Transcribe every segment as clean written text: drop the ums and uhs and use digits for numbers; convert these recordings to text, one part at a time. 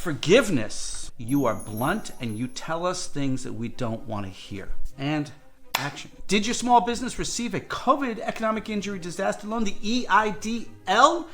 Forgiveness. You are blunt and you tell us things that we don't want to hear. And action. Did your small business receive a COVID economic injury disaster loan, the EIDL?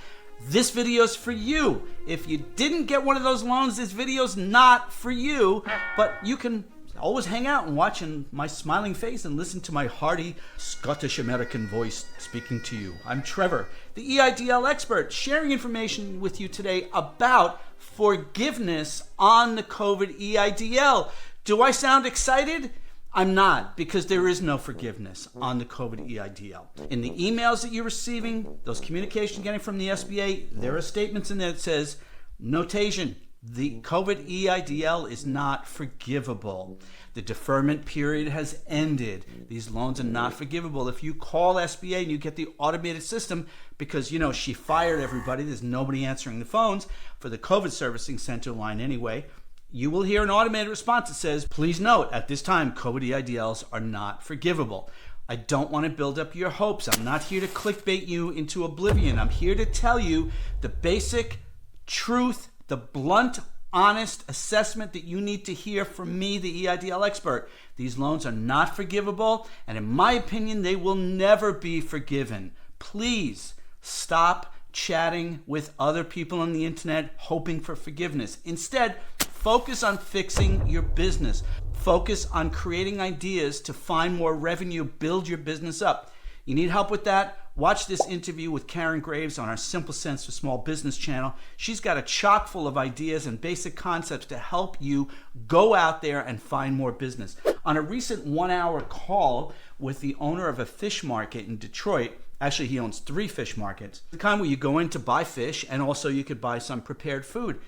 This video's for you. If you didn't get one of those loans, this video's not for you, but you can always hang out and watch in my smiling face and listen to my hearty Scottish American voice speaking to you. I'm Trevor, the EIDL expert, sharing information with you today about forgiveness on the COVID EIDL. Do I sound excited? I'm not, because there is no forgiveness on the COVID EIDL. In the emails that you're receiving, those communications you're getting from the SBA, there are statements in there that says, notation, the COVID EIDL is not forgivable. The deferment period has ended. These loans are not forgivable. If you call SBA and you get the automated system, because, she fired everybody, there's nobody answering the phones for the COVID servicing center line anyway, you will hear an automated response that says, please note, at this time, COVID EIDLs are not forgivable. I don't want to build up your hopes. I'm not here to clickbait you into oblivion. I'm here to tell you the basic truth, the blunt, honest assessment that you need to hear from me, the EIDL expert. These loans are not forgivable, and in my opinion, they will never be forgiven. Please stop chatting with other people on the internet hoping for forgiveness. Instead, focus on fixing your business. Focus on creating ideas to find more revenue, build your business up. You need help with that? Watch this interview with Karen Graves on our Simple Sense for Small Business channel. She's got a chock full of ideas and basic concepts to help you go out there and find more business. On a recent 1-hour call with the owner of a fish market in Detroit, actually he owns 3 fish markets, the kind where you go in to buy fish and also you could buy some prepared food.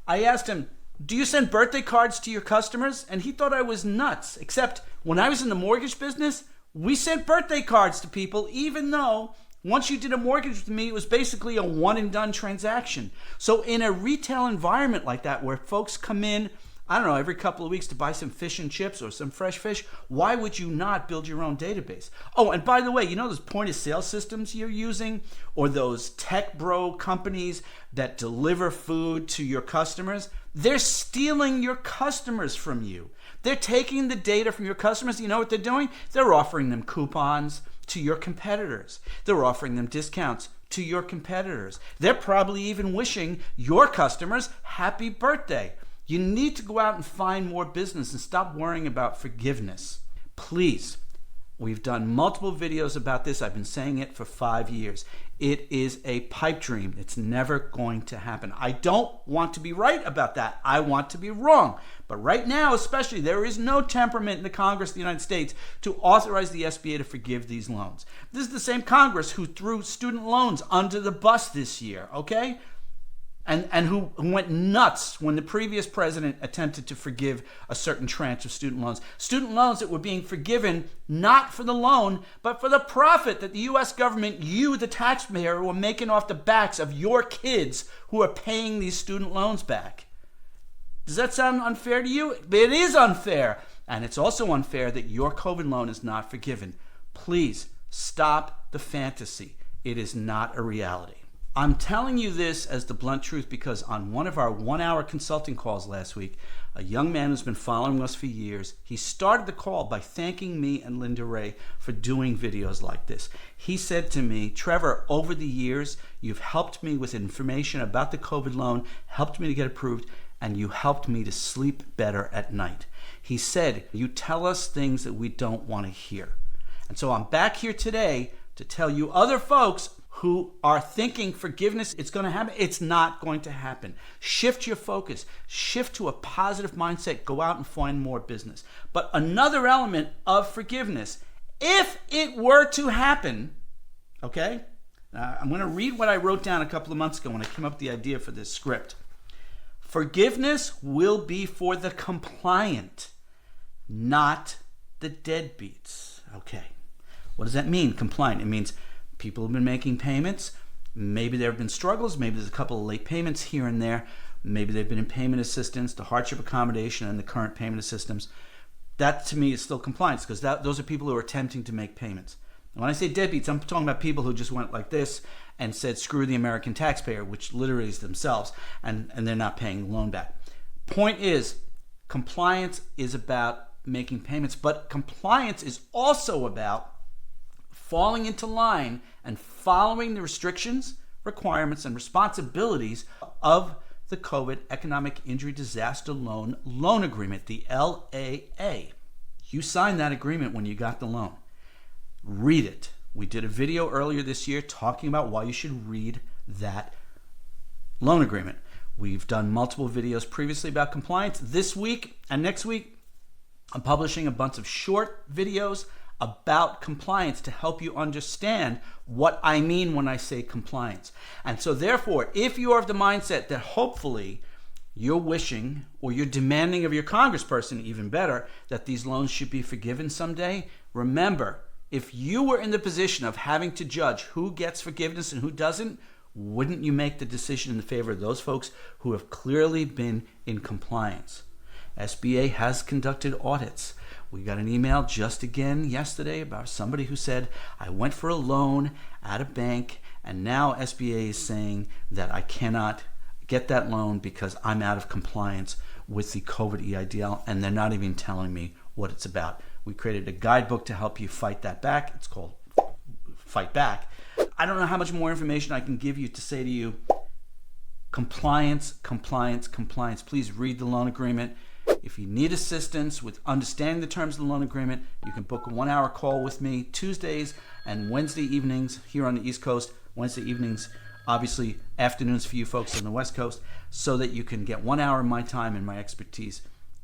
I asked him, do you send birthday cards to your customers? And he thought I was nuts, except when I was in the mortgage business, we sent birthday cards to people, even though once you did a mortgage with me, it was basically a one and done transaction. So in a retail environment like that, where folks come in, I don't know, every couple of weeks to buy some fish and chips or some fresh fish, why would you not build your own database? Oh, and by the way, those point of sale systems you're using, or those tech bro companies that deliver food to your customers, they're stealing your customers from you. They're taking the data from your customers. You know what they're doing? They're offering them coupons to your competitors. They're offering them discounts to your competitors. They're probably even wishing your customers happy birthday. You need to go out and find more business and stop worrying about forgiveness. Please. We've done multiple videos about this. I've been saying it for 5 years. It is a pipe dream. It's never going to happen. I don't want to be right about that. I want to be wrong. But right now, especially, there is no temperament in the Congress of the United States to authorize the SBA to forgive these loans. This is the same Congress who threw student loans under the bus this year, okay? And who went nuts when the previous president attempted to forgive a certain tranche of student loans. Student loans that were being forgiven not for the loan, but for the profit that the U.S. government, you, the taxpayer, were making off the backs of your kids who are paying these student loans back. Does that sound unfair to you? It is unfair. And it's also unfair that your COVID loan is not forgiven. Please stop the fantasy. It is not a reality. I'm telling you this as the blunt truth because on one of our 1-hour consulting calls last week, a young man who's been following us for years, he started the call by thanking me and Linda Ray for doing videos like this. He said to me, Trevor, over the years, you've helped me with information about the COVID loan, helped me to get approved, and you helped me to sleep better at night. He said, you tell us things that we don't want to hear. And so I'm back here today to tell you other folks who are thinking forgiveness, it's going to happen. It's not going to happen. Shift your focus. Shift to a positive mindset. Go out and find more business. But another element of forgiveness, if it were to happen, okay? I'm going to read what I wrote down a couple of months ago when I came up with the idea for this script. Forgiveness will be for the compliant, not the deadbeats. Okay. What does that mean, compliant? It means people have been making payments. Maybe there have been struggles. Maybe there's a couple of late payments here and there. Maybe they've been in payment assistance, the hardship accommodation, and the current payment assistance. That, to me, is still compliance because those are people who are attempting to make payments. And when I say deadbeats, I'm talking about people who just went like this and said, screw the American taxpayer, which literally is themselves, and they're not paying the loan back. Point is, compliance is about making payments, but compliance is also about falling into line and following the restrictions, requirements, and responsibilities of the COVID Economic Injury Disaster Loan Agreement, the LAA. You signed that agreement when you got the loan. Read it. We did a video earlier this year talking about why you should read that loan agreement. We've done multiple videos previously about compliance. This week and next week, I'm publishing a bunch of short videos about compliance to help you understand what I mean when I say compliance. And so therefore, if you are of the mindset that hopefully you're wishing or you're demanding of your congressperson, even better, that these loans should be forgiven someday, remember, if you were in the position of having to judge who gets forgiveness and who doesn't, wouldn't you make the decision in favor of those folks who have clearly been in compliance? SBA has conducted audits. We got an email just again yesterday about somebody who said, I went for a loan at a bank and now SBA is saying that I cannot get that loan because I'm out of compliance with the COVID EIDL, and they're not even telling me what it's about. We created a guidebook to help you fight that back. It's called Fight Back. I don't know how much more information I can give you to say to you, compliance, compliance, compliance. Please read the loan agreement. If you need assistance with understanding the terms of the loan agreement, you can book a 1-hour call with me Tuesdays and Wednesday evenings here on the East Coast. Wednesday evenings, obviously afternoons for you folks on the West Coast, so that you can get 1 hour of my time and my expertise.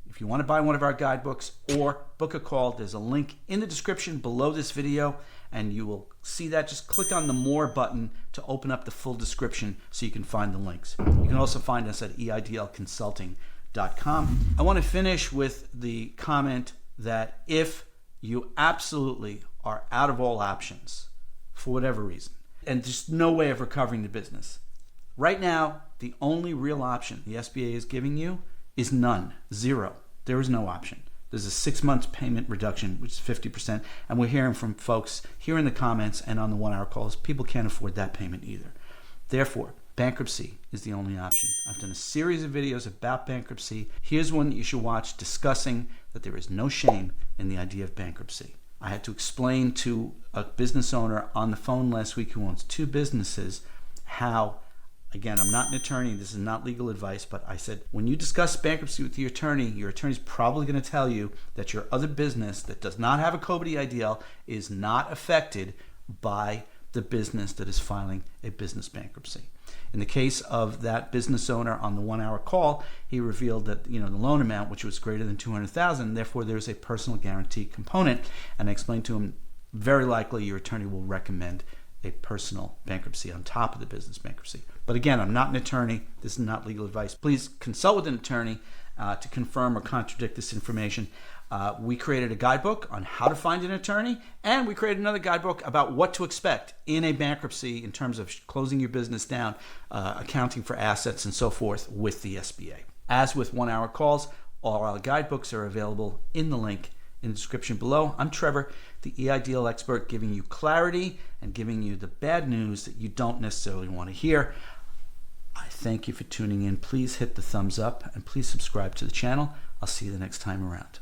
If you want to buy one of our guidebooks or book a call, there's a link in the description below this video, and you will see that. Just click on the More button to open up the full description so you can find the links. You can also find us at EIDLconsulting.com. I want to finish with the comment that if you absolutely are out of all options for whatever reason, and there's no way of recovering the business, right now, the only real option the SBA is giving you is none, zero. There is no option. There's a 6 month payment reduction, which is 50%, and we're hearing from folks here in the comments and on the 1-hour calls, people can't afford that payment either. Therefore, bankruptcy is the only option. I've done a series of videos about bankruptcy. Here's one that you should watch discussing that there is no shame in the idea of bankruptcy. I had to explain to a business owner on the phone last week who owns 2 businesses how, again, I'm not an attorney, this is not legal advice, but I said, when you discuss bankruptcy with your attorney's probably going to tell you that your other business that does not have a COVID EIDL is not affected by the business that is filing a business bankruptcy. In the case of that business owner on the 1-hour call, he revealed that the loan amount, which was greater than $200,000, therefore there's a personal guarantee component. And I explained to him, very likely your attorney will recommend a personal bankruptcy on top of the business bankruptcy. But again, I'm not an attorney. This is not legal advice. Please consult with an attorney to confirm or contradict this information. We created a guidebook on how to find an attorney, and we created another guidebook about what to expect in a bankruptcy in terms of closing your business down, accounting for assets, and so forth with the SBA. As with 1-hour calls, all our guidebooks are available in the link in the description below. I'm Trevor, the EIDL expert, giving you clarity and giving you the bad news that you don't necessarily want to hear. I thank you for tuning in. Please hit the thumbs up and please subscribe to the channel. I'll see you the next time around.